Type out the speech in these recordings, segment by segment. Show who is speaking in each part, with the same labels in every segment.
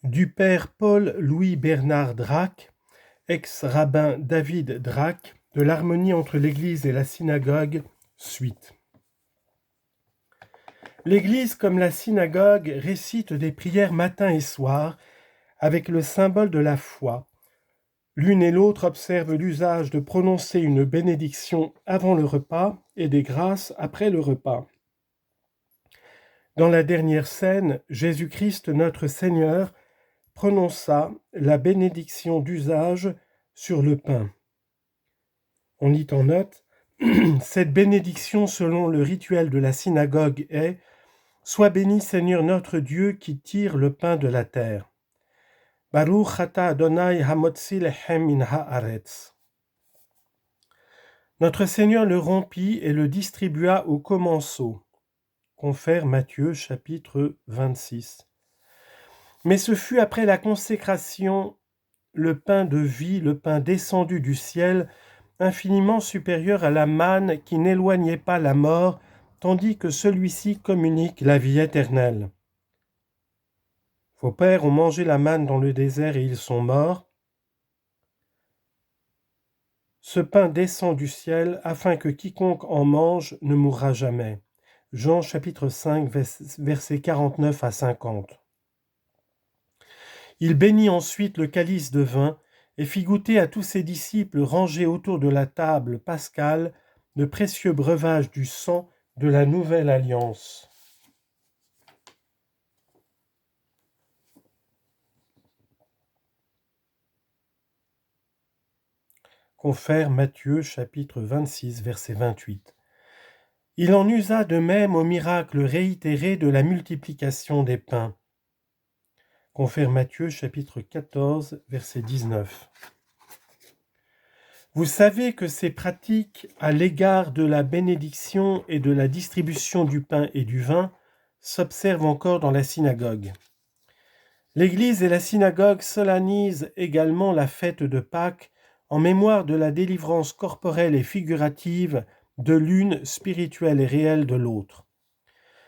Speaker 1: du père Paul-Louis Bernard Drac, ex-rabbin David Drac, de l'harmonie entre l'Église et la synagogue, suite. L'Église, comme la synagogue, récite des prières matin et soir avec le symbole de la foi. L'une et l'autre observent l'usage de prononcer une bénédiction avant le repas et des grâces après le repas. Dans la dernière scène, Jésus-Christ notre Seigneur prononça la bénédiction d'usage sur le pain. On lit en note, cette bénédiction selon le rituel de la synagogue est « Sois béni Seigneur notre Dieu qui tire le pain de la terre ». Baruch ata Adonai hamotzi lechem min haaretz. Notre Seigneur le rompit et le distribua aux commensaux. Confère Matthieu chapitre 26. Mais ce fut après la consécration le pain de vie, le pain descendu du ciel, infiniment supérieur à la manne qui n'éloignait pas la mort, tandis que celui-ci communique la vie éternelle. Vos pères ont mangé la manne dans le désert et ils sont morts. Ce pain descend du ciel afin que quiconque en mange ne mourra jamais. Jean chapitre 5, versets 49 à 50. Il bénit ensuite le calice de vin et fit goûter à tous ses disciples rangés autour de la table pascale le précieux breuvage du sang de la nouvelle alliance. Confère Matthieu chapitre 26, verset 28. Il en usa de même au miracle réitéré de la multiplication des pains. Confère Matthieu chapitre 14, verset 19. Vous savez que ces pratiques à l'égard de la bénédiction et de la distribution du pain et du vin s'observent encore dans la synagogue. L'Église et la synagogue solennisent également la fête de Pâques en mémoire de la délivrance corporelle et figurative de l'une, spirituelle et réelle de l'autre.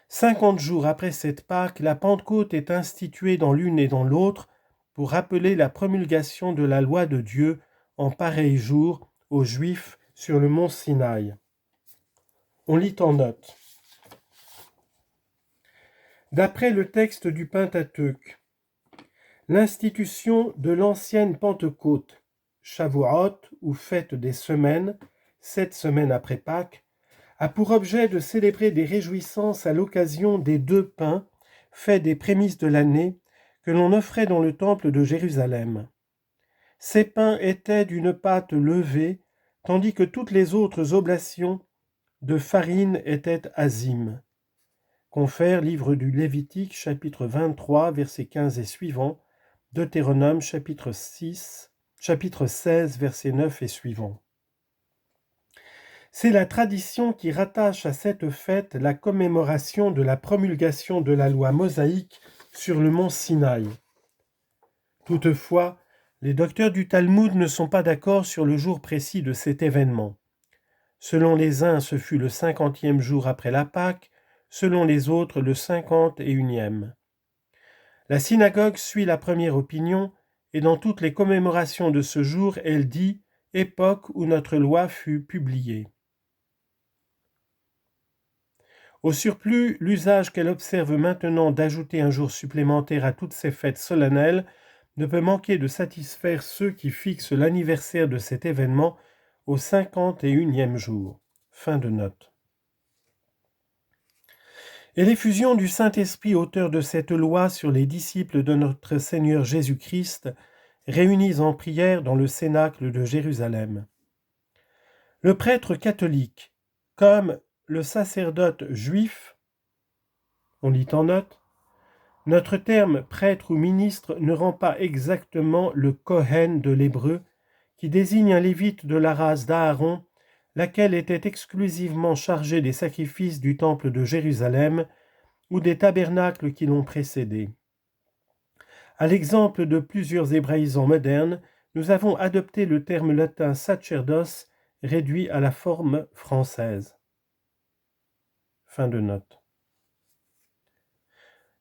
Speaker 1: 50 jours après cette Pâque, la Pentecôte est instituée dans l'une et dans l'autre pour rappeler la promulgation de la loi de Dieu en pareil jour aux Juifs sur le mont Sinaï. On lit en note. D'après le texte du Pentateuque, l'institution de l'ancienne Pentecôte, Shavuot ou fête des semaines, 7 semaines après Pâques, a pour objet de célébrer des réjouissances à l'occasion des 2 pains, faits des prémices de l'année, que l'on offrait dans le temple de Jérusalem. Ces pains étaient d'une pâte levée, tandis que toutes les autres oblations de farine étaient azimes. Confère livre du Lévitique, chapitre 23, versets 15 et suivants, Deutéronome, chapitre 16, versets 9 et suivants. C'est la tradition qui rattache à cette fête la commémoration de la promulgation de la loi mosaïque sur le mont Sinaï. Toutefois, les docteurs du Talmud ne sont pas d'accord sur le jour précis de cet événement. Selon les uns, ce fut le 50e jour après la Pâque, selon les autres, le 51e. La synagogue suit la première opinion, et dans toutes les commémorations de ce jour, elle dit « époque où notre loi fut publiée ». Au surplus, l'usage qu'elle observe maintenant d'ajouter un jour supplémentaire à toutes ces fêtes solennelles ne peut manquer de satisfaire ceux qui fixent l'anniversaire de cet événement au 51e jour. Fin de note. Et l'effusion du Saint-Esprit, auteur de cette loi sur les disciples de notre Seigneur Jésus-Christ, réunis en prière dans le cénacle de Jérusalem. Le prêtre catholique, comme le sacerdote juif, on lit en note, notre terme prêtre ou ministre ne rend pas exactement le Kohen de l'hébreu, qui désigne un lévite de la race d'Aaron, laquelle était exclusivement chargée des sacrifices du temple de Jérusalem ou des tabernacles qui l'ont précédé. À l'exemple de plusieurs hébraïsants modernes, nous avons adopté le terme latin sacerdos, réduit à la forme française. Fin de note.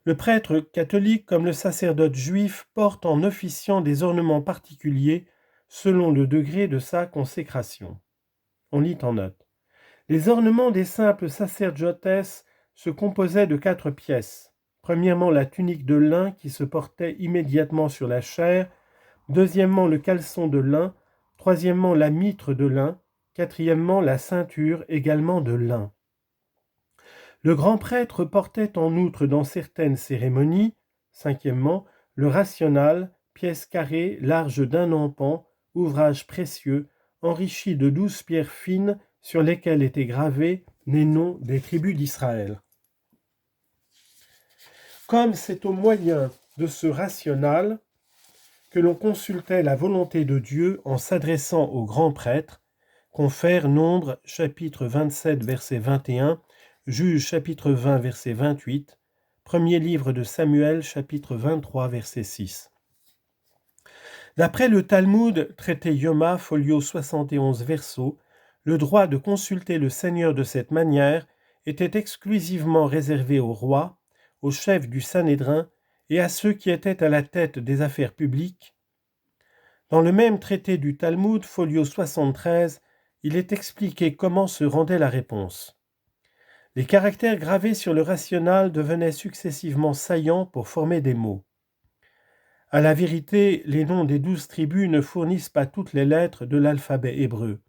Speaker 1: Le prêtre catholique comme le sacerdote juif porte en officiant des ornements particuliers selon le degré de sa consécration. On lit en note. Les ornements des simples sacerdotesses se composaient de 4 pièces. Premièrement, la tunique de lin qui se portait immédiatement sur la chair. Deuxièmement, le caleçon de lin. Troisièmement, la mitre de lin. Quatrièmement, la ceinture également de lin. Le grand prêtre portait en outre dans certaines cérémonies, cinquièmement, le rational, pièce carrée large d'un empan, ouvrage précieux, enrichi de 12 pierres fines sur lesquelles étaient gravés les noms des tribus d'Israël. Comme c'est au moyen de ce rational que l'on consultait la volonté de Dieu en s'adressant au grand prêtre, confère Nombre chapitre 27 verset 21, Juges chapitre 20 verset 28, premier livre de Samuel chapitre 23 verset 6. D'après le Talmud, traité Yoma, folio 71 verso, le droit de consulter le Seigneur de cette manière était exclusivement réservé au roi, au chef du Sanhédrin et à ceux qui étaient à la tête des affaires publiques. Dans le même traité du Talmud, folio 73, il est expliqué comment se rendait la réponse. Les caractères gravés sur le rational devenaient successivement saillants pour former des mots. À la vérité, les noms des 12 tribus ne fournissent pas toutes les lettres de l'alphabet hébreu.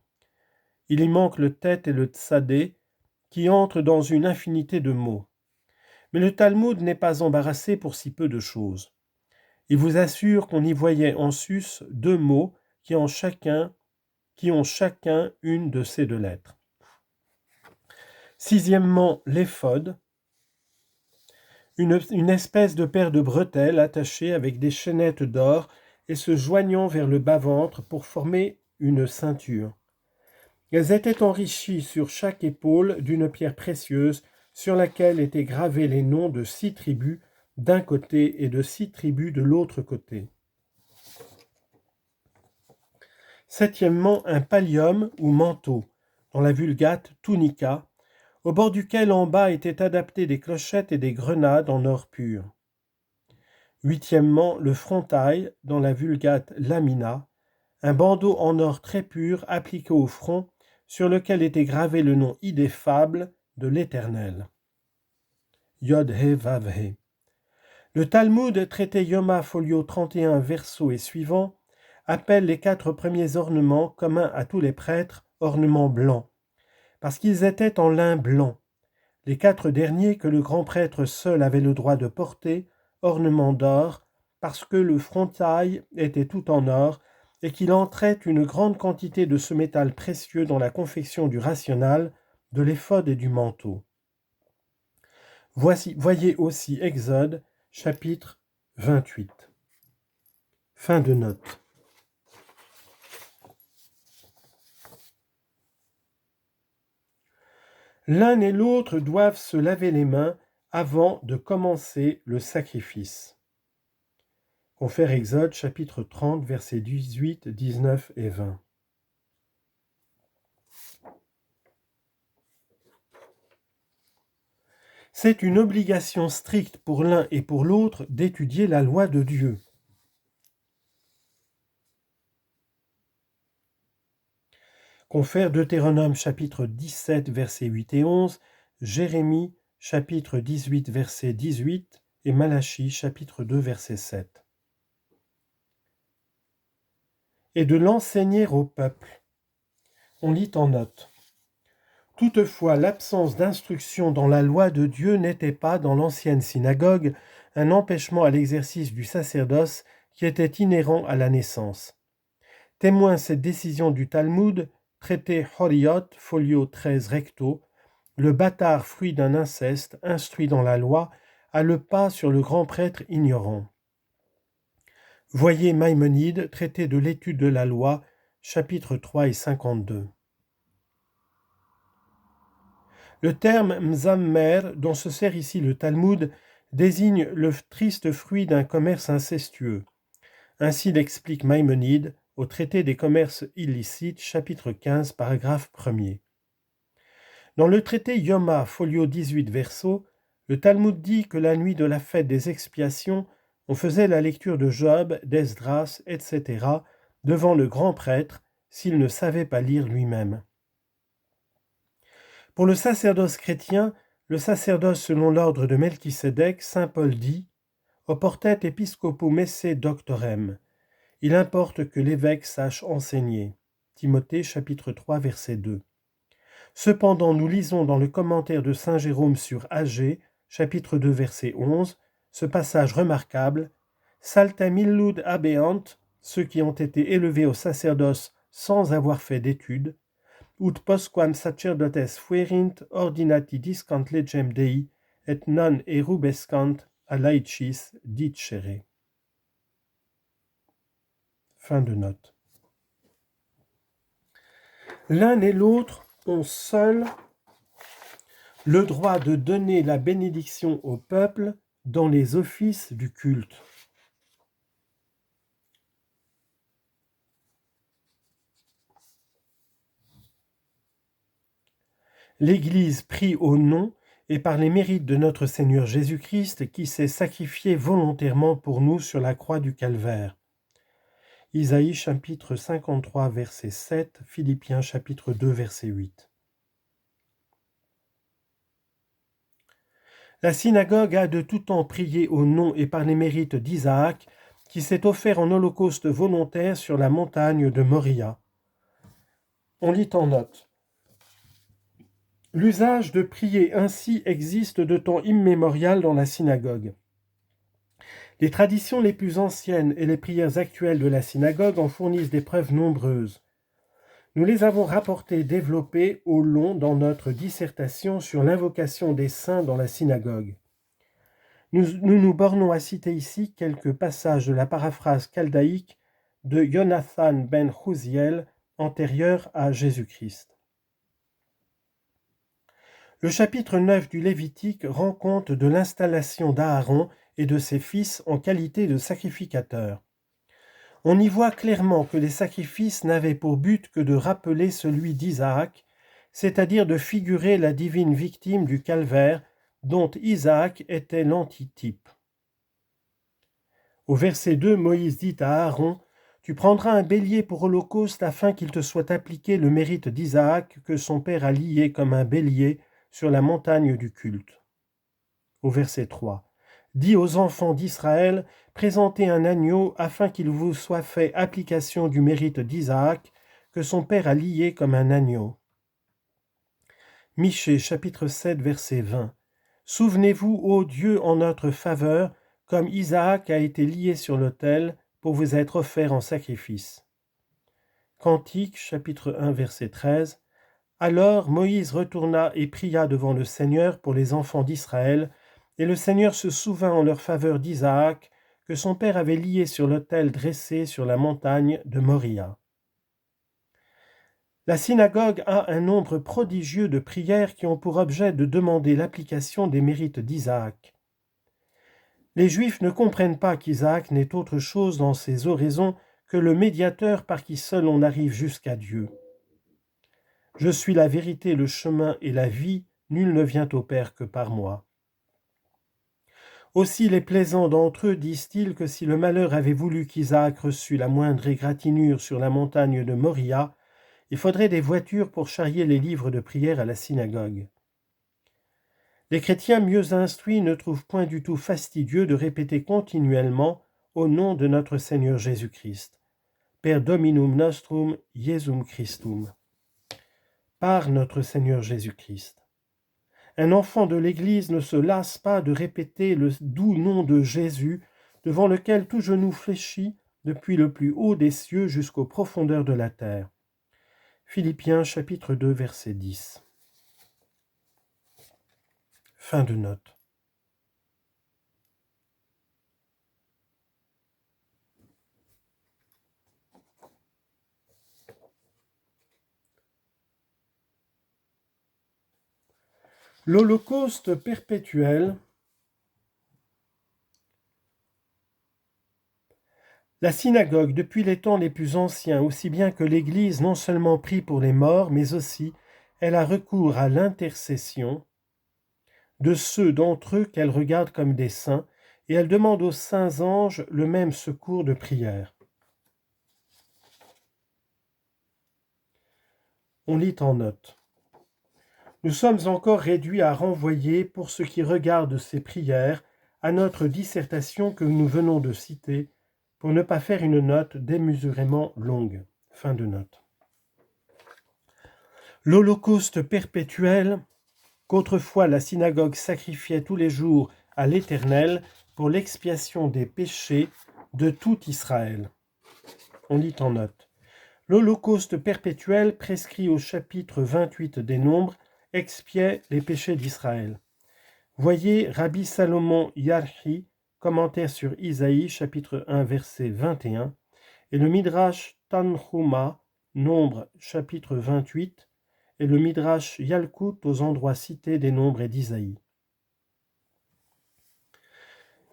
Speaker 1: Il y manque le tet et le tsadé, qui entrent dans une infinité de mots. Mais le Talmud n'est pas embarrassé pour si peu de choses. Il vous assure qu'on y voyait en sus 2 mots qui ont chacun une de ces 2 lettres. Sixièmement, l'éphod, une espèce de paire de bretelles attachées avec des chaînettes d'or et se joignant vers le bas-ventre pour former une ceinture. Elles étaient enrichies sur chaque épaule d'une pierre précieuse sur laquelle étaient gravés les noms de 6 tribus d'un côté et de 6 tribus de l'autre côté. Septièmement, un pallium ou manteau, dans la Vulgate tunica, au bord duquel en bas étaient adaptées des clochettes et des grenades en or pur. Huitièmement, le frontail, dans la Vulgate lamina, un bandeau en or très pur appliqué au front, sur lequel était gravé le nom ineffable de l'Éternel. Yod-He Vav-He. Le Talmud, traité Yoma, folio 31, verso et suivant, appelle les 4 premiers ornements communs à tous les prêtres ornements blancs, parce qu'ils étaient en lin blanc. Les 4 derniers que le grand prêtre seul avait le droit de porter, ornements d'or, parce que le frontail était tout en or, et qu'il entrait une grande quantité de ce métal précieux dans la confection du rational, de l'éphod et du manteau. Voyez aussi Exode, chapitre 28. Fin de note. L'un et l'autre doivent se laver les mains avant de commencer le sacrifice. Confère Exode, chapitre 30, versets 18, 19 et 20. C'est une obligation stricte pour l'un et pour l'autre d'étudier la loi de Dieu. Confère Deutéronome chapitre 17 versets 8 et 11, Jérémie chapitre 18 verset 18 et Malachie chapitre 2 verset 7. Et de l'enseigner au peuple. On lit en note. Toutefois, l'absence d'instruction dans la loi de Dieu n'était pas, dans l'ancienne synagogue, un empêchement à l'exercice du sacerdoce qui était inhérent à la naissance. Témoin cette décision du Talmud, traité Horiot, folio 13 recto, le bâtard fruit d'un inceste, instruit dans la loi, a le pas sur le grand prêtre ignorant. Voyez Maïmonide, traité de l'étude de la loi, chapitres 3 et 52. Le terme mzammer, dont se sert ici le Talmud, désigne le triste fruit d'un commerce incestueux. Ainsi l'explique Maïmonide au traité des commerces illicites, chapitre 15, paragraphe 1er. Dans le traité Yoma, folio 18 verso, Le Talmud dit que la nuit de la fête des expiations, on faisait la lecture de Job, d'Esdras, etc., devant le grand prêtre, s'il ne savait pas lire lui-même. Pour le sacerdoce chrétien, le sacerdoce selon l'ordre de Melchisédek, saint Paul dit « Oportet episcopum esse doctorem ». Il importe que l'évêque sache enseigner. Timothée chapitre 3 verset 2. Cependant, nous lisons dans le commentaire de saint Jérôme sur Agé, chapitre 2 verset 11, ce passage remarquable « Saltem illud habeant » ceux qui ont été élevés au sacerdoce sans avoir fait d'études, ut postquam sacerdotes fuerint ordinati discant legem Dei et non erubescant a laicis dicere. Fin de note. L'un et l'autre ont seuls le droit de donner la bénédiction au peuple dans les offices du culte. L'Église prie au nom et par les mérites de notre Seigneur Jésus-Christ qui s'est sacrifié volontairement pour nous sur la croix du Calvaire. Isaïe chapitre 53 verset 7, Philippiens chapitre 2 verset 8. La synagogue a de tout temps prié au nom et par les mérites d'Isaac qui s'est offert en holocauste volontaire sur la montagne de Moria. On lit en note. L'usage de prier ainsi existe de temps immémorial dans la synagogue. Les traditions les plus anciennes et les prières actuelles de la synagogue en fournissent des preuves nombreuses. Nous les avons rapportées et développées au long dans notre dissertation sur l'invocation des saints dans la synagogue. Nous bornons à citer ici quelques passages de la paraphrase chaldéique de Jonathan ben Chouziel, antérieur à Jésus-Christ. Le chapitre 9 du Lévitique rend compte de l'installation d'Aaron et de ses fils en qualité de sacrificateurs. On y voit clairement que les sacrifices n'avaient pour but que de rappeler celui d'Isaac, c'est-à-dire de figurer la divine victime du calvaire dont Isaac était l'antitype. Au verset 2, Moïse dit à Aaron « Tu prendras un bélier pour holocauste afin qu'il te soit appliqué le mérite d'Isaac que son père a lié comme un bélier sur la montagne du culte. » Au verset 3, « Dis aux enfants d'Israël, présentez un agneau afin qu'il vous soit fait application du mérite d'Isaac que son père a lié comme un agneau. » Michée chapitre 7 verset 20, « Souvenez-vous, ô Dieu, en notre faveur, comme Isaac a été lié sur l'autel pour vous être offert en sacrifice. » Cantique chapitre 1 verset 13, « Alors Moïse retourna et pria devant le Seigneur pour les enfants d'Israël, et le Seigneur se souvint en leur faveur d'Isaac, que son père avait lié sur l'autel dressé sur la montagne de Moria. » La synagogue a un nombre prodigieux de prières qui ont pour objet de demander l'application des mérites d'Isaac. Les Juifs ne comprennent pas qu'Isaac n'est autre chose dans ses oraisons que le médiateur par qui seul on arrive jusqu'à Dieu. « Je suis la vérité, le chemin et la vie, nul ne vient au Père que par moi. » Aussi les plaisants d'entre eux disent-ils que si le malheur avait voulu qu'Isaac reçût la moindre égratignure sur la montagne de Moria, il faudrait des voitures pour charrier les livres de prière à la synagogue. Les chrétiens mieux instruits ne trouvent point du tout fastidieux de répéter continuellement au nom de notre Seigneur Jésus-Christ. Per Dominum nostrum Iesum Christum. Par notre Seigneur Jésus-Christ. Un enfant de l'Église ne se lasse pas de répéter le doux nom de Jésus, devant lequel tout genou fléchit depuis le plus haut des cieux jusqu'aux profondeurs de la terre. Philippiens chapitre 2 verset 10. Fin de note. L'Holocauste perpétuel. La synagogue, depuis les temps les plus anciens, aussi bien que l'Église, non seulement prie pour les morts, mais aussi elle a recours à l'intercession de ceux d'entre eux qu'elle regarde comme des saints, et elle demande aux saints anges le même secours de prière. On lit en note. Nous sommes encore réduits à renvoyer, pour ce qui regarde ces prières, à notre dissertation que nous venons de citer, pour ne pas faire une note démesurément longue. Fin de note. L'holocauste perpétuel qu'autrefois la synagogue sacrifiait tous les jours à l'Éternel pour l'expiation des péchés de tout Israël. On lit en note. L'holocauste perpétuel prescrit au chapitre 28 des Nombres expiait les péchés d'Israël. Voyez Rabbi Salomon Yarhi, commentaire sur Isaïe, chapitre 1, verset 21, et le Midrash Tanhuma, Nombres, chapitre 28, et le Midrash Yalkut aux endroits cités des Nombres et d'Isaïe.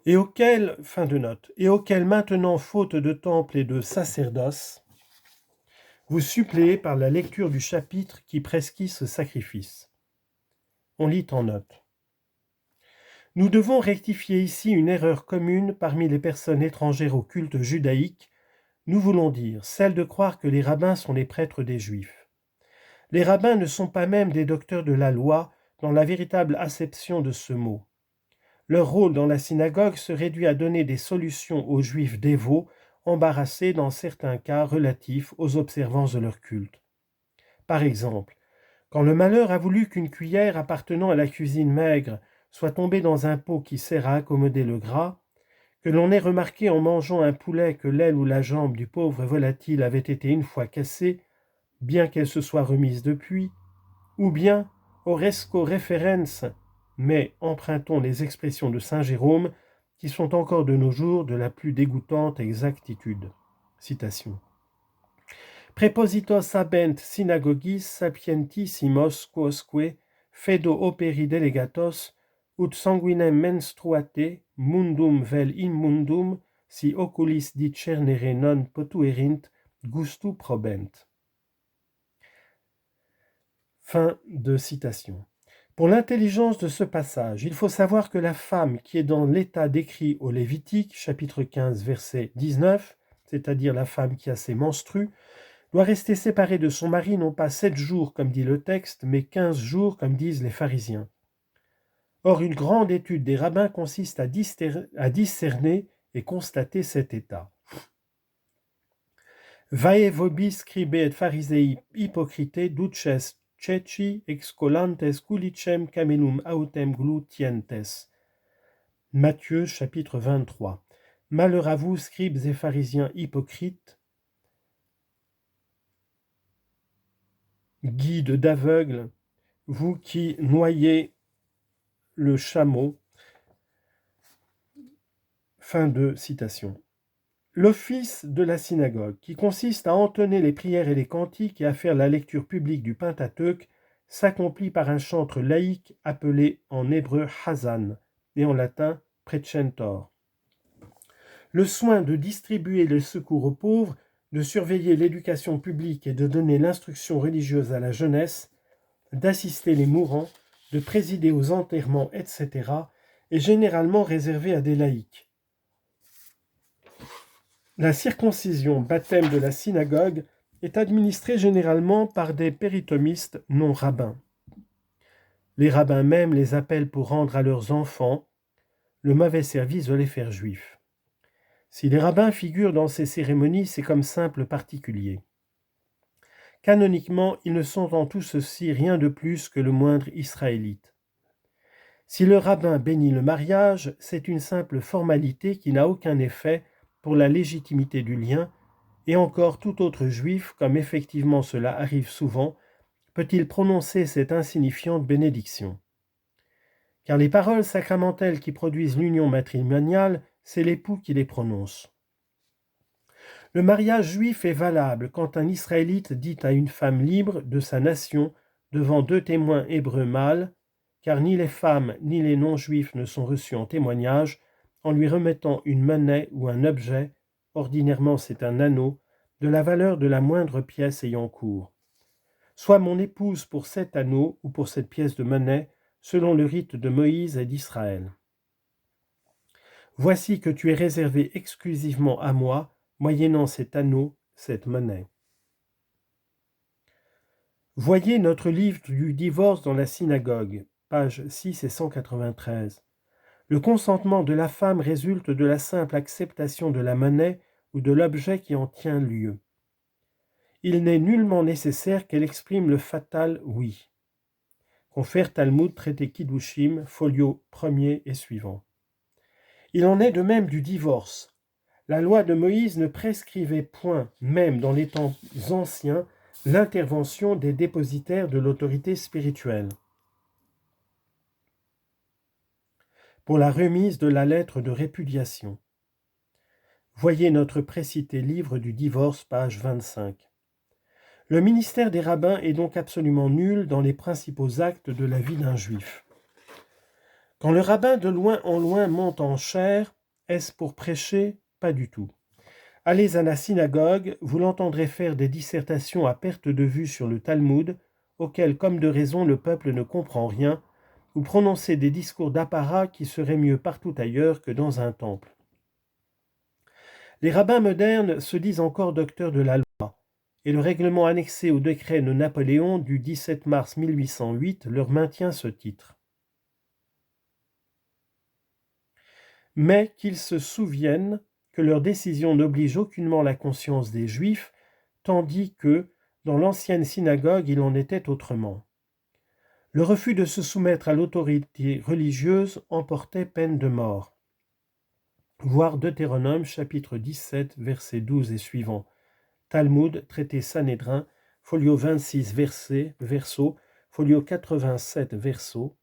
Speaker 1: Et auquel maintenant, faute de temple et de sacerdoce, vous suppléez par la lecture du chapitre qui prescrit ce sacrifice. On lit en note. Nous devons rectifier ici une erreur commune parmi les personnes étrangères au culte judaïque, nous voulons dire celle de croire que les rabbins sont les prêtres des Juifs. Les rabbins ne sont pas même des docteurs de la loi dans la véritable acception de ce mot. Leur rôle dans la synagogue se réduit à donner des solutions aux Juifs dévots, embarrassés dans certains cas relatifs aux observances de leur culte. Par exemple, quand le malheur a voulu qu'une cuillère appartenant à la cuisine maigre soit tombée dans un pot qui sert à accommoder le gras, que l'on ait remarqué en mangeant un poulet que l'aile ou la jambe du pauvre volatile avait été une fois cassée, bien qu'elle se soit remise depuis, ou bien, oresco referens, mais empruntons les expressions de saint Jérôme, qui sont encore de nos jours de la plus dégoûtante exactitude. Citation. Prepositos habent synagogis sapientissimos quosque fedo operi delegatos ut sanguinem menstruate mundum vel in mundum si oculis discernere non potuerint gustu probent. Fin de citation. Pour l'intelligence de ce passage, il faut savoir que la femme qui est dans l'état décrit au Lévitique, chapitre 15, verset 19, c'est-à-dire la femme qui a ses menstrues, doit rester séparée de son mari non pas 7 jours comme dit le texte, mais 15 jours comme disent les pharisiens. Or, une grande étude des rabbins consiste à discerner et constater cet état. Vae vobis scribe et pharisei hypocrite duces ceci excolantes culicem camelum autem glutientes. Matthieu chapitre 23. Malheur à vous, scribes et pharisiens hypocrites, guides d'aveugles, vous qui noyez le chameau. Fin de citation. L'office de la synagogue, qui consiste à entonner les prières et les cantiques et à faire la lecture publique du Pentateuque, s'accomplit par un chantre laïque appelé en hébreu Hazan et en latin Precentor. Le soin de distribuer le secours aux pauvres, de surveiller l'éducation publique et de donner l'instruction religieuse à la jeunesse, d'assister les mourants, de présider aux enterrements, etc., est généralement réservé à des laïcs. La circoncision, baptême de la synagogue, est administrée généralement par des péritomistes non rabbins. Les rabbins même les appellent pour rendre à leurs enfants le mauvais service de les faire juifs. Si les rabbins figurent dans ces cérémonies, c'est comme simples particuliers. Canoniquement, ils ne sont en tout ceci rien de plus que le moindre israélite. Si le rabbin bénit le mariage, c'est une simple formalité qui n'a aucun effet pour la légitimité du lien, et encore tout autre juif, comme effectivement cela arrive souvent, peut-il prononcer cette insignifiante bénédiction. Car les paroles sacramentelles qui produisent l'union matrimoniale, c'est l'époux qui les prononce. Le mariage juif est valable quand un Israélite dit à une femme libre de sa nation devant 2 témoins hébreux mâles, car ni les femmes ni les non-juifs ne sont reçus en témoignage, en lui remettant une monnaie ou un objet, ordinairement c'est un anneau, de la valeur de la moindre pièce ayant cours. Sois mon épouse pour cet anneau ou pour cette pièce de monnaie, selon le rite de Moïse et d'Israël. Voici que tu es réservé exclusivement à moi, moyennant cet anneau, cette monnaie. Voyez notre livre du divorce dans la synagogue, pages 6 et 193. Le consentement de la femme résulte de la simple acceptation de la monnaie ou de l'objet qui en tient lieu. Il n'est nullement nécessaire qu'elle exprime le fatal oui. Confère Talmud, traité Kiddushim, folio 1er et suivant. Il en est de même du divorce. La loi de Moïse ne prescrivait point, même dans les temps anciens, l'intervention des dépositaires de l'autorité spirituelle pour la remise de la lettre de répudiation. Voyez notre précité livre du divorce, page 25. Le ministère des rabbins est donc absolument nul dans les principaux actes de la vie d'un juif. Quand le rabbin de loin en loin monte en chair, est-ce pour prêcher? Pas du tout. Allez à la synagogue, vous l'entendrez faire des dissertations à perte de vue sur le Talmud, auxquelles, comme de raison, le peuple ne comprend rien, ou prononcer des discours d'apparat qui seraient mieux partout ailleurs que dans un temple. Les rabbins modernes se disent encore docteurs de la loi, et le règlement annexé au décret de Napoléon du 17 mars 1808 leur maintient ce titre. Mais qu'ils se souviennent que leur décision n'oblige aucunement la conscience des Juifs, tandis que, dans l'ancienne synagogue, il en était autrement. Le refus de se soumettre à l'autorité religieuse emportait peine de mort. Voir Deutéronome, chapitre 17, versets 12 et suivants. Talmud, traité Sanhédrin, folio 26, verso, folio 87, verso.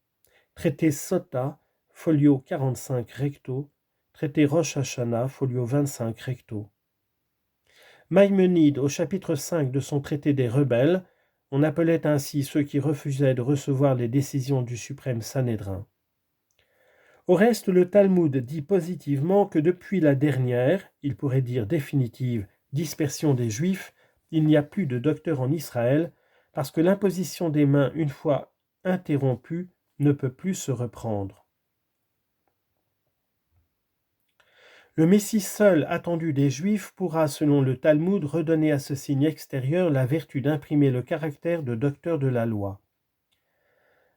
Speaker 1: Traité Sota, folio 45, recto. Traité Rosh Hashanah, folio 25, recto. Maïmonide, au chapitre 5 de son traité des rebelles, on appelait ainsi ceux qui refusaient de recevoir les décisions du suprême Sanhédrin. Au reste, le Talmud dit positivement que depuis la dernière, il pourrait dire définitive, dispersion des Juifs, il n'y a plus de docteur en Israël, parce que l'imposition des mains, une fois interrompue, ne peut plus se reprendre. Le Messie seul attendu des Juifs pourra, selon le Talmud, redonner à ce signe extérieur la vertu d'imprimer le caractère de docteur de la loi.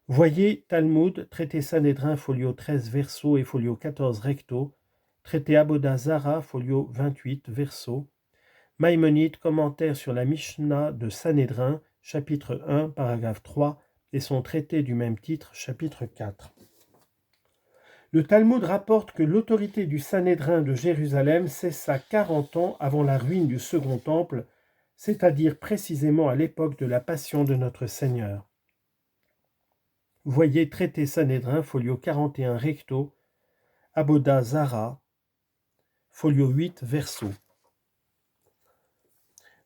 Speaker 1: Voyez Talmud, traité Sanhédrin, folio 13, verso et folio 14, recto, traité Aboda Zara, folio 28, verso, Maïmonide, commentaire sur la Mishnah de Sanhédrin, chapitre 1, paragraphe 3, et son traité du même titre, chapitre 4. Le Talmud rapporte que l'autorité du Sanhédrin de Jérusalem cessa 40 ans avant la ruine du Second Temple, c'est-à-dire précisément à l'époque de la Passion de notre Seigneur. Voyez traité Sanhédrin, folio 41 recto, Aboda Zara, folio 8 verso.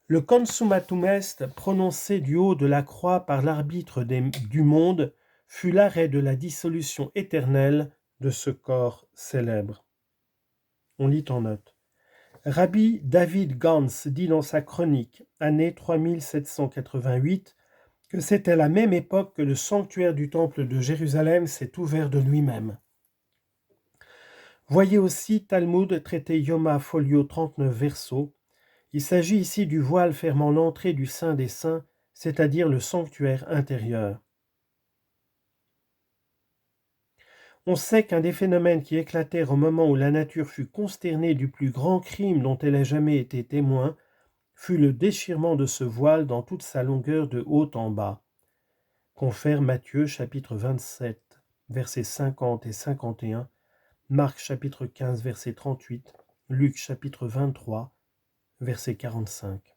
Speaker 1: Le consummatum est, prononcé du haut de la croix par l'arbitre du monde, fut l'arrêt de la dissolution éternelle de ce corps célèbre. On lit en note. Rabbi David Gans dit dans sa chronique, année 3788, que c'est à la même époque que le sanctuaire du temple de Jérusalem s'est ouvert de lui-même. Voyez aussi Talmud, traité Yoma, folio 39, verso. Il s'agit ici du voile fermant l'entrée du Saint des Saints, c'est-à-dire le sanctuaire intérieur. On sait qu'un des phénomènes qui éclatèrent au moment où la nature fut consternée du plus grand crime dont elle ait jamais été témoin, fut le déchirement de ce voile dans toute sa longueur de haut en bas. Confère Matthieu chapitre 27, versets 50 et 51, Marc chapitre 15, verset 38, Luc chapitre 23, verset 45.